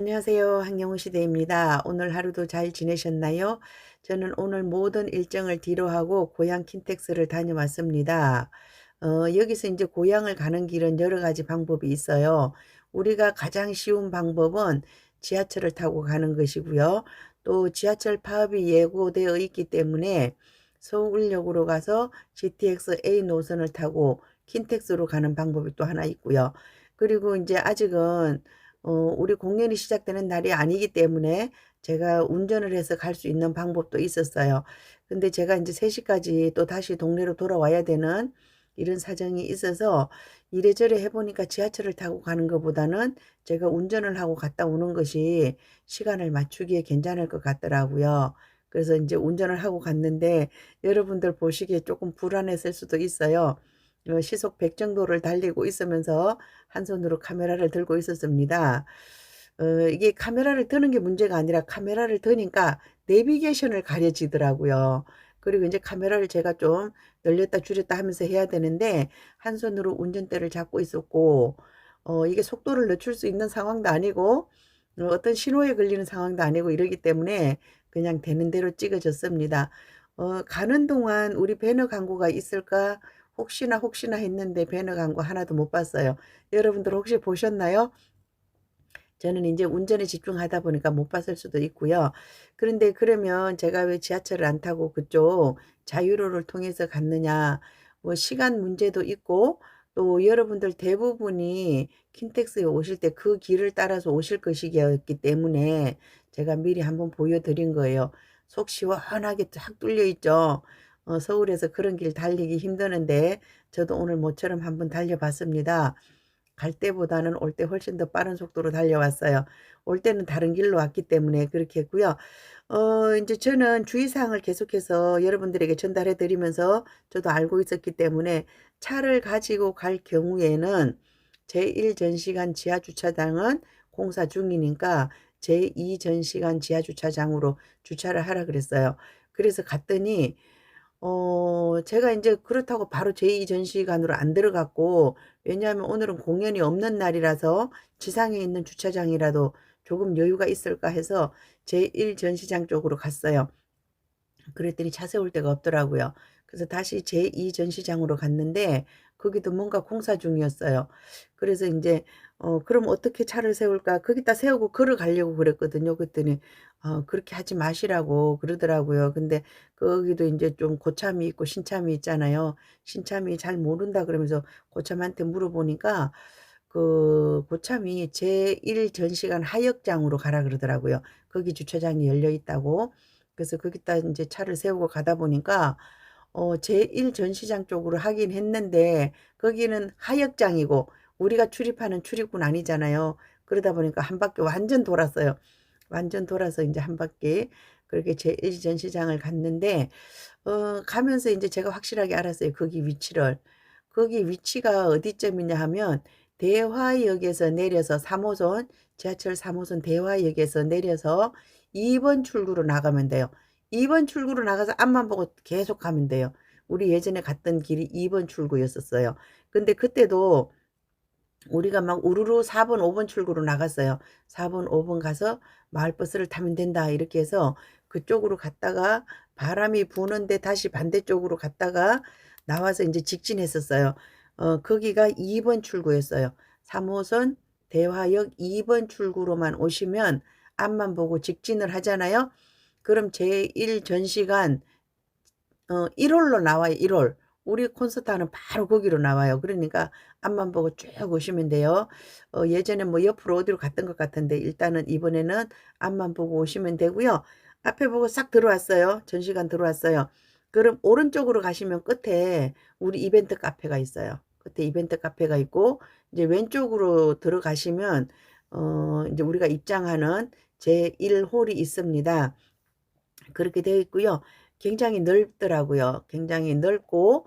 안녕하세요. 한경우 시대입니다. 오늘 하루도 잘 지내셨나요? 저는 오늘 모든 일정을 뒤로하고 고향 킨텍스를 다녀왔습니다. 여기서 이제 고향을 가는 길은 여러 가지 방법이 있어요. 우리가 가장 쉬운 방법은 지하철을 타고 가는 것이고요. 또 지하철 파업이 예고되어 있기 때문에 서울역으로 가서 GTX A 노선을 타고 킨텍스로 가는 방법이 또 하나 있고요. 그리고 이제 아직은 우리 공연이 시작되는 날이 아니기 때문에 제가 운전을 해서 갈 수 있는 방법도 있었어요. 근데 제가 이제 3 시까지 또다시 동네로 돌아와야 되는 이런 사정이 있어서 이래저래 해 보니까 지하철을 타고 가는 것보다는 제가 운전을 하고 갔다 오는 것이 시간을 맞추기에 괜찮을 것 같더라고요. 그래서 인제 운전을 하고 갔는데 여러분들 보시기에 쪼끔 불안했을 수도 있어요. 시속 100 정도를 달리고 있으면서 한 손으로 카메라를 들고 있었습니다. 이게 카메라를 드는 게 문제가 아니라 카메라를 드니까 내비게이션을 가려지더라고요. 그리고 인제 카메라를 제가 좀 늘렸다 줄였다 하면서 해야 되는데 한 손으로 운전대를 잡고 있었고 이게 속도를 늦출 수 있는 상황도 아니고 어떤 신호에 걸리는 상황도 아니고 이러기 때문에 그냥 되는 대로 찍어졌습니다. 가는 동안 '우리 배너 광고가 있을까?' 혹시나 했는데 배너 광고 하나도 못 봤어요. 여러분들 혹시 보셨나요? 저는 인제 운전에 집중하다 보니까 못 봤을 수도 있고요. 그런데 그러면 제가 왜 지하철을 안 타고 그쪽 자유로를 통해서 갔느냐. 뭐 시간 문제도 있고 또 여러분들 대부분이 킨텍스에 오실 때 그 길을 따라서 오실 것이기 때문에 제가 미리 한번 보여 드린 거예요. 속 시원하게 쫙 뚫려 있죠. 서울에서 그런 길 달리기 힘드는데 저도 오늘 모처럼 한번 달려 봤습니다. 갈 때보다는 올 때 훨씬 더 빠른 속도로 달려왔어요. 올 때는 다른 길로 왔기 때문에 그렇게 했고요. 인제 저는 주의사항을 계속해서 여러분들에게 전달해 드리면서 저도 알고 있었기 때문에 차를 가지고 갈 경우에는 제1 전시관 지하 주차장은 공사 중이니까 제2 전시관 지하 주차장으로 주차를 하라 그랬어요. 그래서 갔더니 제가 인제 그렇다고 바로 제2 전시관으로 안 들어갔고 왜냐하면 오늘은 공연이 없는 날이라서 지상에 있는 주차장이라도 조금 여유가 있을까 해서 제1 전시장 쪽으로 갔어요. 그랬더니 차 세울 데가 없더라고요. 그래서 다시 제2 전시장으로 갔는데 거기도 뭔가 공사 중이었어요. 그래서 인제 '그럼 어떻게 차를 세울까?' 거기다 세우고 걸어가려고 그랬거든요. 그랬더니 그렇게 하지 마시라고 그러더라고요. 근데 거기도 인제 좀 고참이 있고 신참이 있잖아요. 신참이 "잘 모른다." 그러면서 고참한테 물어보니까 그 고참이 제1 전시관 하역장으로 가라 그러더라고요. 거기 주차장이 열려 있다고. 그래서 거기다 인제 차를 세우고 가다 보니까 제1 전시장 쪽으로 하긴 했는데 거기는 하역장이고 우리가 출입하는 출입구는 아니잖아요. 그러다 보니까 한 바퀴 완전 돌았어요. 완전 돌아서 인제 한 바퀴 그렇게 제1 전시장을 갔는데 가면서 인제 제가 확실하게 알았어요, 거기 위치를. 거기 위치가 어디쯤이냐 하면 대화역에서 내려서 3 호선 지하철 3 호선 대화역에서 내려서 2번 출구로 나가면 돼요. 2번 출구로 나가서 앞만 보고 계속 가면 돼요. 우리 예전에 갔던 길이 2번 출구였었어요. 근데 그때도 우리가 막 우르르 4 번, 5번 출구로 나갔어요. 4 번, 5번 가서 "마을버스를 타면 된다." 이렇게 해서 그쪽으로 갔다가 바람이 부는데 다시 반대쪽으로 갔다가 나와서 인제 직진했었어요. 거기가 2번 출구였어요. 3 호선 대화역 2번 출구로만 오시면 앞만 보고 직진을 하잖아요. 그럼 제1 전시관 1 홀로 나와요, 1 홀. 우리 콘서트하는 바로 거기로 나와요. 그러니까 앞만 보고 쭉 오시면 돼요. 예전에 뭐 옆으로 어디로 갔던 것 같은데 일단은 이번에는 앞만 보고 오시면 되고요. 앞에 보고 싹 들어왔어요. 전시관 들어왔어요. 그럼 오른쪽으로 가시면 끝에 우리 이벤트 카페가 있어요. 끝에 이벤트 카페가 있고 이제 왼쪽으로 들어가시면 인제 우리가 입장하는 제1 홀이 있습니다. 그렇게 되어 있고요. 굉장히 넓더라고요. 굉장히 넓고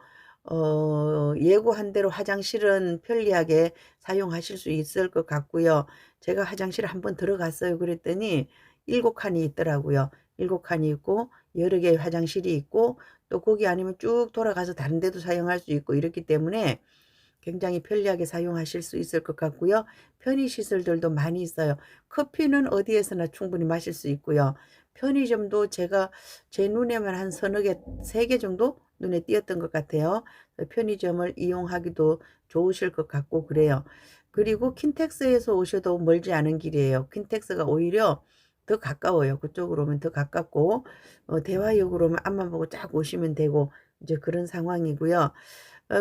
예고한 대로 화장실은 편리하게 사용하실 수 있을 것 같고요. 제가 화장실에 한번 들어갔어요. 그랬더니 7 칸이 있더라고요. 7 칸이 있고 여러 개의 화장실이 있고 또 거기 아니면 쭉 돌아가서 다른 데도 사용할 수 있고 이렇기 때문에 굉장히 편리하게 사용하실 수 있을 것 같고요. 편의 시설들도 많이 있어요. 커피는 어디에서나 충분히 마실 수 있고요. 편의점도 제가 제 눈에만 한 서너 개, 3개 정도 눈에 띄었던 것 같아요. 편의점을 이용하기도 좋으실 것 같고 그래요. 그리고 킨텍스에서 오셔도 멀지 않은 길이에요. 킨텍스가 오히려 더 가까워요. 그쪽으로 오면 더 가깝고 대화역으로 오면 앞만 보고 쫙 오시면 되고 이제 그런 상황이고요.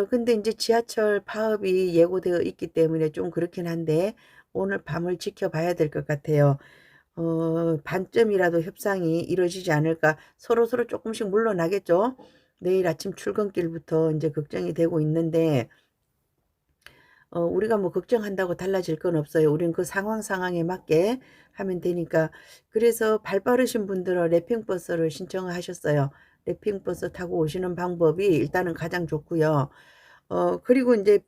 근데 이제 지하철 파업이 예고되어 있기 때문에 좀 그렇긴 한데 오늘 밤을 지켜봐야 될 것 같아요. 반쯤이라도 협상이 이루어지지 않을까. 서로서로 조금씩 물러나겠죠. 내일 아침 출근길부터 이제 걱정이 되고 있는데 우리가 뭐 걱정한다고 달라질 건 없어요. 우리는 그 상황에 맞게 하면 되니까. 그래서 발 빠르신 분들은 랩핑버스를 신청을 하셨어요. 랩핑버스 타고 오시는 방법이 일단은 가장 좋고요. 그리고 이제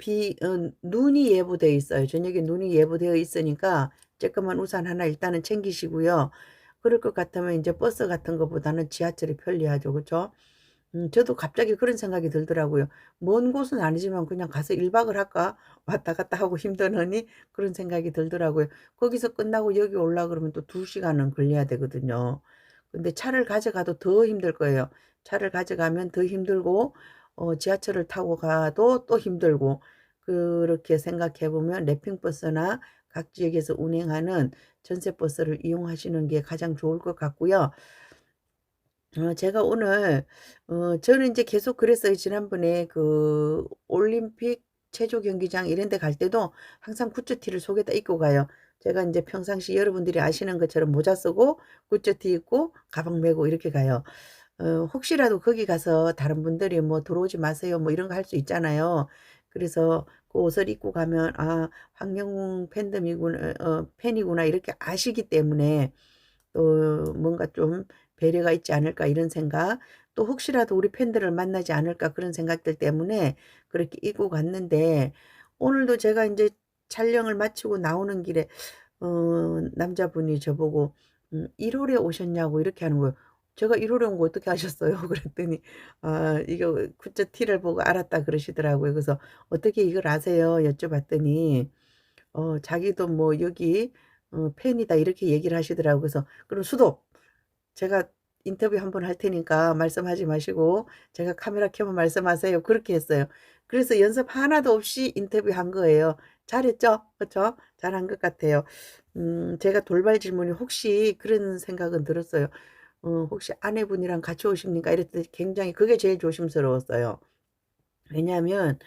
눈이 예보되어 있어요. 저녁에 눈이 예보되어 있으니까 쬐끄만 우산 하나 일단은 챙기시고요. 그럴 것 같으면 이제 버스 같은 것보다는 지하철이 편리하죠. 그쵸? 저도 갑자기 그런 생각이 들더라고요. 먼 곳은 아니지만 그냥 가서 1박을 할까? 왔다 갔다 하고 힘드느니 그런 생각이 들더라고요. 거기서 끝나고 여기 올라 그러면 또 2시간은 걸려야 되거든요. 근데 차를 가져가도 더 힘들 거예요. 차를 가져가면 더 힘들고 지하철을 타고 가도 또 힘들고 그렇게 생각해 보면 랩핑버스나 각 지역에서 운행하는 전세버스를 이용하시는 게 가장 좋을 것 같고요. 제가 오늘 저는 인제 계속 그랬어요. 지난번에 그 올림픽 체조 경기장 이런 데 갈 때도 항상 굿즈티를 속에다 입고 가요. 제가 인제 평상시 여러분들이 아시는 것처럼 모자 쓰고 굿즈티 입고 가방 메고 이렇게 가요. 혹시라도 거기 가서 다른 분들이 뭐 "들어오지 마세요." 뭐 이런 거 할 수 있잖아요. 그래서 그 옷을 입고 가면 '아 황영웅 팬덤이구나 팬이구나.' 이렇게 아시기 때문에 또 뭔가 좀 '배려가 있지 않을까.' 이런 생각, 또 '혹시라도 우리 팬들을 만나지 않을까.' 그런 생각들 때문에 그렇게 입고 갔는데 오늘도 제가 인제 촬영을 마치고 나오는 길에 남자분이 저보고 "1 월에 오셨냐."고 이렇게 하는 거예요. 제가 1 월에 온 거 어떻게 아셨어요? 그랬더니 "아 이거 굿즈 티를 보고 알았다." 그러시더라고요. 그래서 "어떻게 이걸 아세요?" 여쭤봤더니 자기도 뭐 "여기 팬이다." 이렇게 얘기를 하시더라고요. 그래서 "그럼 수도 제가 인터뷰 한번 할 테니까 말씀하지 마시고 제가 카메라 켜면 말씀하세요." 그렇게 했어요. 그래서 연습 하나도 없이 인터뷰한 거예요. 잘했죠? 그쵸? 잘한 것 같아요. 제가 돌발 질문이 혹시 그런 생각은 들었어요. "혹시 아내분이랑 같이 오십니까?" 이랬더니 굉장히 그게 제일 조심스러웠어요. 왜냐하면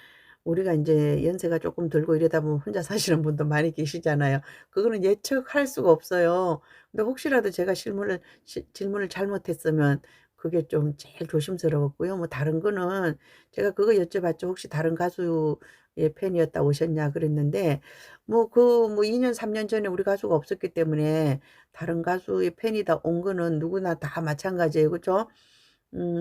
우리가 인제 연세가 쪼끔 들고 이러다 보면 혼자 사시는 분도 많이 계시잖아요. 그거는 예측할 수가 없어요. 근데 혹시라도 제가 질문을 잘못했으면 그게 좀 제일 조심스러웠고요. 뭐 다른 거는 제가 그거 여쭤봤죠. "혹시 다른 가수의 팬이었다 오셨냐?" 그랬는데 뭐 2 년 3년 전에 우리 가수가 없었기 때문에 다른 가수의 팬이다 온 거는 누구나 다 마찬가지예요. 그쵸?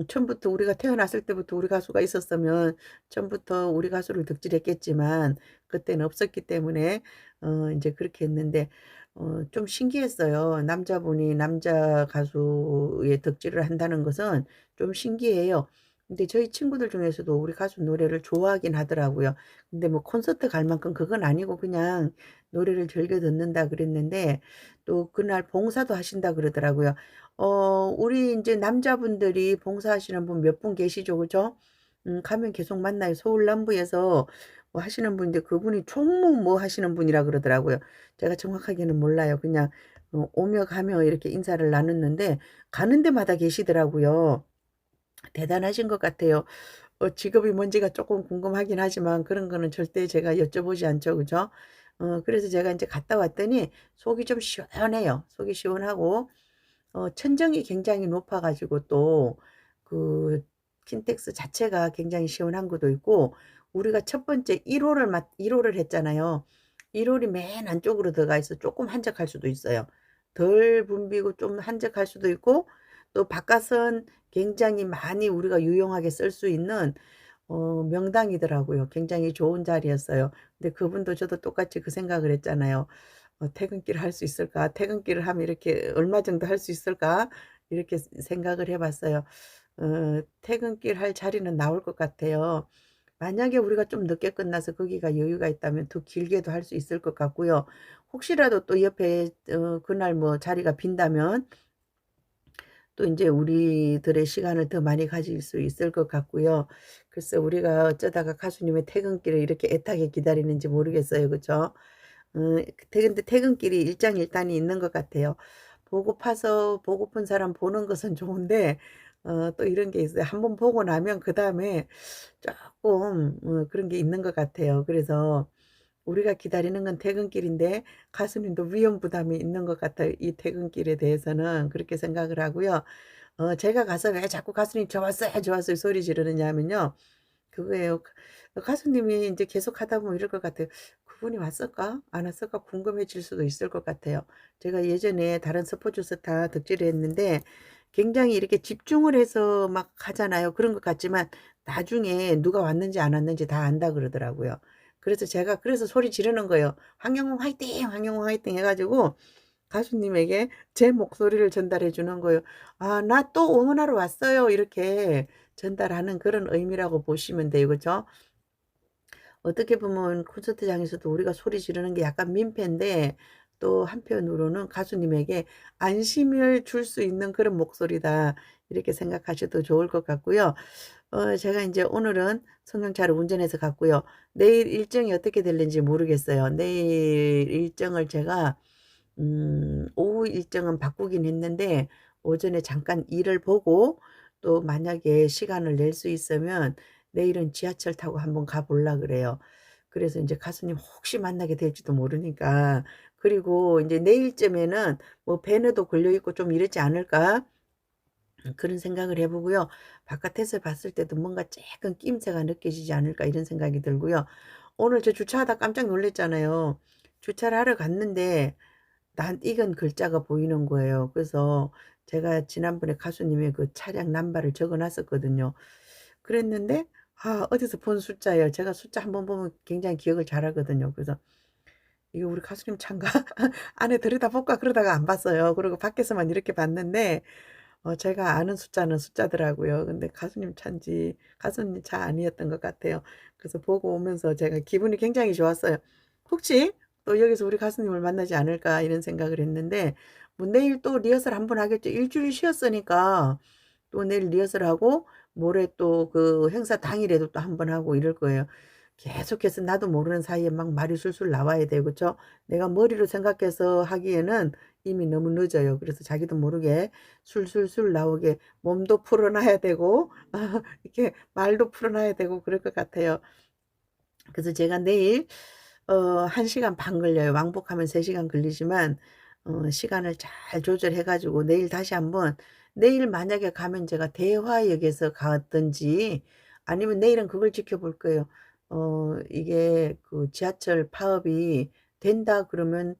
처음부터 우리가 태어났을 때부터 우리 가수가 있었으면 처음부터 우리 가수를 덕질했겠지만 그때는 없었기 때문에 인제 그렇게 했는데 좀 신기했어요. 남자분이 남자 가수의 덕질을 한다는 것은 좀 신기해요. 근데 저희 친구들 중에서도 우리 가수 노래를 좋아하긴 하더라고요. 근데 뭐 콘서트 갈 만큼 그건 아니고 그냥 노래를 즐겨 듣는다 그랬는데 또 그날 봉사도 하신다 그러더라고요. 우리 인제 남자분들이 봉사하시는 분 몇 분 계시죠. 그죠? 가면 계속 만나요. 서울 남부에서 뭐 하시는 분인데 그분이 총무 뭐 하시는 분이라 그러더라고요. 제가 정확하게는 몰라요. 그냥 오며 가며 이렇게 인사를 나눴는데 가는 데마다 계시더라고요. 대단하신 것 같아요. 직업이 뭔지가 쪼끔 궁금하긴 하지만 그런 거는 절대 제가 여쭤보지 않죠. 그죠? 그래서 제가 인제 갔다 왔더니 속이 좀 시원해요. 속이 시원하고 천정이 굉장히 높아 가지고 또 그 킨텍스 자체가 굉장히 시원한 것도 있고 우리가 첫 번째 1 호를 했잖아요. 1 홀이 맨 안쪽으로 들어가 있어 쪼끔 한적할 수도 있어요. 덜 붐비고 좀 한적할 수도 있고 또 바깥은 굉장히 많이 우리가 유용하게 쓸 수 있는 명당이더라고요. 굉장히 좋은 자리였어요. 근데 그분도 저도 똑같이 그 생각을 했잖아요. '퇴근길을 할 수 있을까? 퇴근길을 하면 이렇게 얼마 정도 할 수 있을까?' 이렇게 생각을 해 봤어요. 퇴근길 할 자리는 나올 것 같아요. 만약에 우리가 좀 늦게 끝나서 거기가 여유가 있다면 더 길게도 할 수 있을 것 같고요. 혹시라도 또 옆에 그날 뭐 자리가 빈다면 또 인제 우리들의 시간을 더 많이 가질 수 있을 것 같고요. 글쎄 우리가 어쩌다가 가수님의 퇴근길을 이렇게 애타게 기다리는지 모르겠어요. 그죠? 근데 퇴근길이 일장일단이 있는 것 같아요. 보고파서 보고픈 사람 보는 것은 좋은데 또 이런 게 있어요. 한번 보고 나면 그다음에 쪼끔 그런 게 있는 것 같아요. 그래서 우리가 기다리는 건 퇴근길인데 가수님도 위험 부담이 있는 것 같아요. 이 퇴근길에 대해서는 그렇게 생각을 하고요. 제가 가서 왜 자꾸 가수님 "저 왔어요, 저 왔어요." 소리 지르느냐면요. 그거예요. 가수님이 인제 계속 하다 보면 이럴 것 같아요. '그분이 왔을까? 안 왔을까?' 궁금해질 수도 있을 것 같아요. 제가 예전에 다른 스포츠 스타 덕질을 했는데 굉장히 이렇게 집중을 해서 막 하잖아요. 그런 것 같지만 나중에 누가 왔는지 안 왔는지 다 안다 그러더라고요. 그래서 제가 그래서 소리 지르는 거예요. "황영웅 화이팅! 황영웅 화이팅!" 해 가지고 가수님에게 제 목소리를 전달해 주는 거예요. "아 나 또 응원하러 왔어요." 이렇게 전달하는 그런 의미라고 보시면 돼요. 그죠? 어떻게 보면 콘서트장에서도 우리가 소리 지르는 게 약간 민폐인데 또 한편으로는 가수님에게 안심을 줄 수 있는 그런 목소리다. 이렇게 생각하셔도 좋을 것 같고요. 제가 인제 오늘은 승용차를 운전해서 갔고요. 내일 일정이 어떻게 될는지 모르겠어요. 내일 일정을 제가 오후 일정은 바꾸긴 했는데 오전에 잠깐 일을 보고 또 만약에 시간을 낼 수 있으면 내일은 지하철 타고 한번 가 볼라 그래요. 그래서 인제 가수님 혹시 만나게 될지도 모르니까. 그리고 인제 내일쯤에는 뭐 배너도 걸려 있고 좀 이러지 않을까? 그런 생각을 해 보고요. 바깥에서 봤을 때도 뭔가 쪼끔 낌새가 느껴지지 않을까 이런 생각이 들고요. 오늘 저 주차하다 깜짝 놀랐잖아요. 주차를 하러 갔는데 낯익은 글자가 보이는 거예요. 그래서 제가 지난번에 가수님의 그 차량 넘버를 적어 놨었거든요. 그랬는데 어디서 본 숫자예요. 제가 숫자 한번 보면 굉장히 기억을 잘하거든요. 그래서 '이게 우리 가수님 차인가? 안에 들여다볼까?' 그러다가 안 봤어요. 그리고 밖에서만 이렇게 봤는데 제가 아는 숫자는 숫자더라고요. 근데 가수님 차인지 가수님 차 아니었던 것 같아요. 그래서 보고 오면서 제가 기분이 굉장히 좋았어요. '혹시 또 여기서 우리 가수님을 만나지 않을까?' 이런 생각을 했는데 뭐 내일 또 리허설 한 번 하겠죠. 일 주일 쉬었으니까 또 내일 리허설하고 모레 또 그 행사 당일에도 또 한 번 하고 이럴 거예요. 계속해서 나도 모르는 사이에 막 말이 술술 나와야 되고 그쵸? 내가 머리로 생각해서 하기에는 이미 너무 늦어요. 그래서 자기도 모르게 술술술 나오게 몸도 풀어 놔야 되고 이렇게 말도 풀어 놔야 되고 그럴 것 같아요. 그래서 제가 내일 1 시간 반 걸려요. 왕복하면 3 시간 걸리지만 시간을 잘 조절해 가지고 내일 다시 한번 내일 만약에 가면 제가 대화역에서 가든지 아니면 내일은 그걸 지켜볼 거예요. 이게 그 지하철 파업이 된다 그러면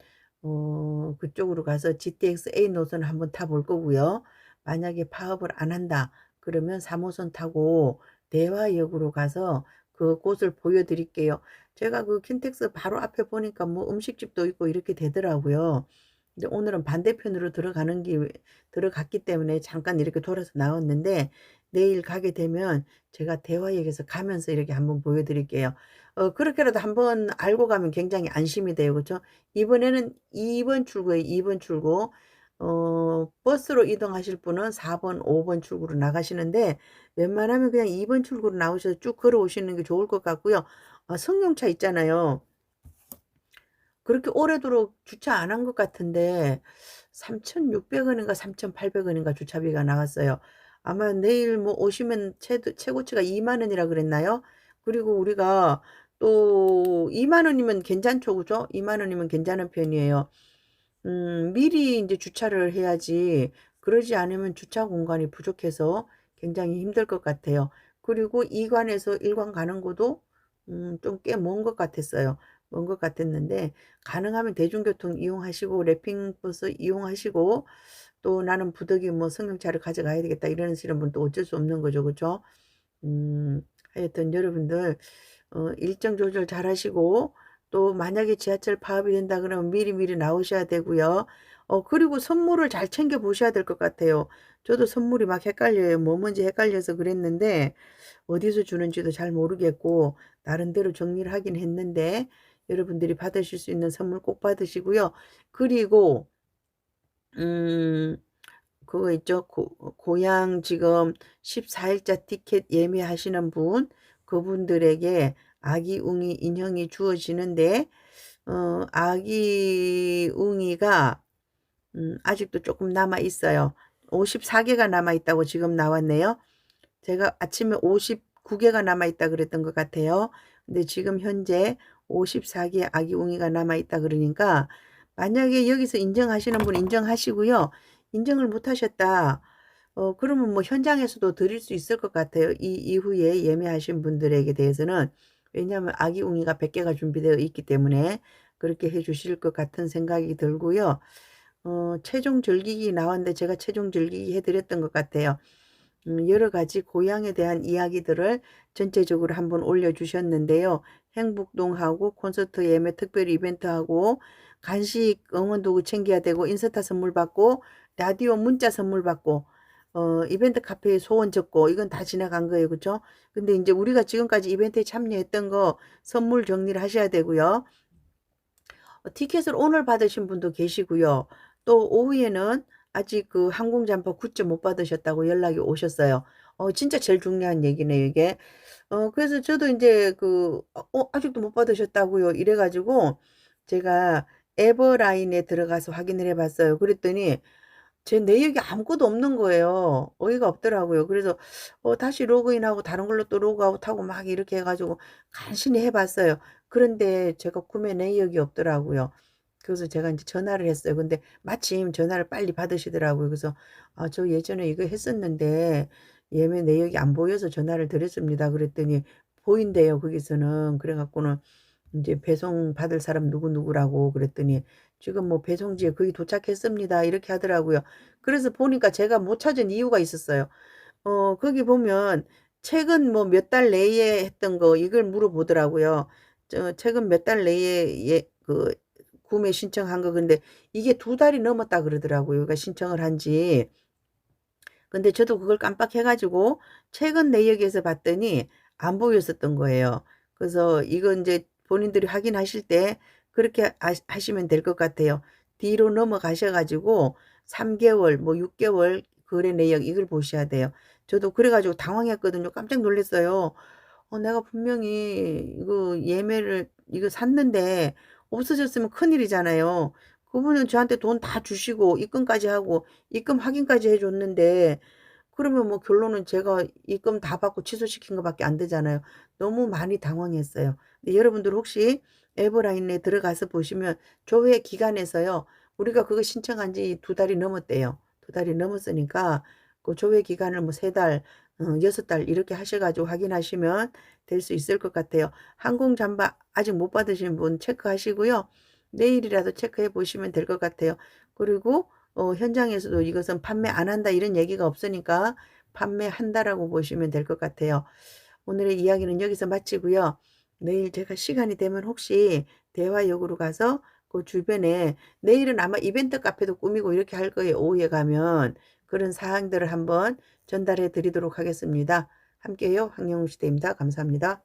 그쪽으로 가서 GTX A 노선을 한번 타볼 거고요. 만약에 파업을 안 한다 그러면 3 호선 타고 대화역으로 가서 그곳을 보여 드릴게요. 제가 그 킨텍스 바로 앞에 보니까 뭐 음식집도 있고 이렇게 되더라고요. 근데 오늘은 반대편으로 들어갔기 때문에 잠깐 이렇게 돌아서 나왔는데 내일 가게 되면 제가 대화역에서 가면서 이렇게 한번 보여 드릴게요. 그렇게라도 한번 알고 가면 굉장히 안심이 돼요. 그쵸? 이번에는 2번 출구에 2번 출구 버스로 이동하실 분은 4 번, 5번 출구로 나가시는데 웬만하면 그냥 2번 출구로 나오셔서 쭉 걸어오시는 게 좋을 것 같고요. 승용차 있잖아요. 그렇게 오래도록 주차 안 한 것 같은데 3,600 원인가 3,800 원인가 주차비가 나왔어요. 아마 내일 뭐 오시면 최고치가 2만 원이라 그랬나요? 그리고 우리가 또 2만 원이면 괜찮죠. 그죠? 2만 원이면 괜찮은 편이에요. 미리 인제 주차를 해야지 그러지 않으면 주차 공간이 부족해서 굉장히 힘들 것 같아요. 그리고 2 관에서 1관 가는 것도 좀 꽤 먼 것 같았어요. 먼 것 같았는데 가능하면 대중교통 이용하시고 래핑버스 이용하시고 또 '나는 부득이 뭐 승용차를 가져가야 되겠다.' 이러시는 분도 어쩔 수 없는 거죠. 그죠? 하여튼 여러분들 일정 조절 잘하시고 또 만약에 지하철 파업이 된다 그러면 미리미리 나오셔야 되고요. 그리고 선물을 잘 챙겨 보셔야 될 것 같아요. 저도 선물이 막 헷갈려요. 뭐 뭔지 헷갈려서 그랬는데 어디서 주는지도 잘 모르겠고 나름대로 정리를 하긴 했는데 여러분들이 받으실 수 있는 선물 꼭 받으시고요. 그리고 음 그거 있죠. 고향 지금 14 일자 티켓 예매하시는 분 그분들에게 아기 웅이 인형이 주어지는데 아기 웅이가 아직도 조금 남아 있어요. 54 개가 남아 있다고 지금 나왔네요. 제가 아침에 59 개가 남아 있다 그랬던 것 같아요. 근데 지금 현재 54 개의 아기 웅이가 남아 있다 그러니까 만약에 여기서 인정하시는 분 인정하시고요. 인정을 못 하셨다. 그러면 뭐 현장에서도 드릴 수 있을 것 같아요. 이 이후에 예매하신 분들에게 대해서는. 왜냐하면 아기 웅이가 100 개가 준비되어 있기 때문에 그렇게 해 주실 것 같은 생각이 들고요. 최종 절기기 나왔는데 제가 최종 절기기 해 드렸던 것 같아요. 여러 가지 고향에 대한 이야기들을 전체적으로 한번 올려주셨는데요. 행복동하고 콘서트 예매 특별 이벤트하고 간식 응원도구 챙겨야 되고 인스타 선물 받고 라디오 문자 선물 받고 이벤트 카페에 소원 적고 이건 다 지나간 거예요. 그쵸? 근데 이제 우리가 지금까지 이벤트에 참여했던 거 선물 정리를 하셔야 되고요. 티켓을 오늘 받으신 분도 계시고요. 또 오후에는 아직 그 항공 잠바 굿즈 못 받으셨다고 연락이 오셨어요. 진짜 제일 중요한 얘기네요, 이게. 그래서 저도 인제 아직도 못 받으셨다고요?" 이래 가지고 제가 에버라인에 들어가서 확인을 해 봤어요. 그랬더니 제 내역이 아무것도 없는 거예요. 어이가 없더라고요. 그래서 다시 로그인하고 다른 걸로 또 로그아웃하고 막 이렇게 해 가지고 간신히 해 봤어요. 그런데 제가 구매 내역이 없더라고요. 그래서 제가 인제 전화를 했어요. 근데 마침 전화를 빨리 받으시더라고요. 그래서 "아 저 예전에 이거 했었는데 예매 내역이 안 보여서 전화를 드렸습니다." 그랬더니 보인대요 거기서는. 그래 갖고는 인제 배송 받을 사람 누구누구라고 그랬더니 "지금 뭐 배송지에 거의 도착했습니다." 이렇게 하더라고요. 그래서 보니까 제가 못 찾은 이유가 있었어요. 거기 보면 최근 뭐 몇 달 내에 했던 거 이걸 물어보더라고요. 최근 몇 달 내에 구매 신청한 거 근데 이게 2달이 넘었다 그러더라고요. 그러니까 신청을 한 지. 근데 저도 그걸 깜빡해 가지고 최근 내역에서 봤더니 안 보였었던 거예요. 그래서 이거 인제 본인들이 확인하실 때 그렇게 하시면 될 것 같아요. 뒤로 넘어가셔 가지고 3 개월 뭐 6 개월 거래 내역 이걸 보셔야 돼요. 저도 그래 가지고 당황했거든요. 깜짝 놀랐어요. 내가 분명히 이거 샀는데 없어졌으면 큰일이잖아요. 그분은 저한테 돈 다 주시고 입금까지 하고 입금 확인까지 해 줬는데 그러면 뭐 결론은 제가 입금 다 받고 취소시킨 거 밖에 안 되잖아요. 너무 많이 당황했어요. 근데 여러분들 혹시 에버라인에 들어가서 보시면 조회 기간에서요. 우리가 그거 신청한 지 2달이 넘었대요. 2달이 넘었으니까 그 조회 기간을 뭐 3 달 6 달 이렇게 하셔 가지고 확인하시면 될 수 있을 것 같아요. 항공 잠바 아직 못 받으신 분 체크하시고요. 내일이라도 체크해 보시면 될 것 같아요. 그리고 현장에서도 이것은 "판매 안 한다." 이런 얘기가 없으니까 판매한다라고 보시면 될 것 같아요. 오늘의 이야기는 여기서 마치고요. 내일 제가 시간이 되면 혹시 대화역으로 가서 그 주변에 내일은 아마 이벤트 카페도 꾸미고 이렇게 할 거예요, 오후에 가면. 그런 사항들을 한번 전달해 드리도록 하겠습니다. 함께해요. 황영우 시대입니다. 감사합니다.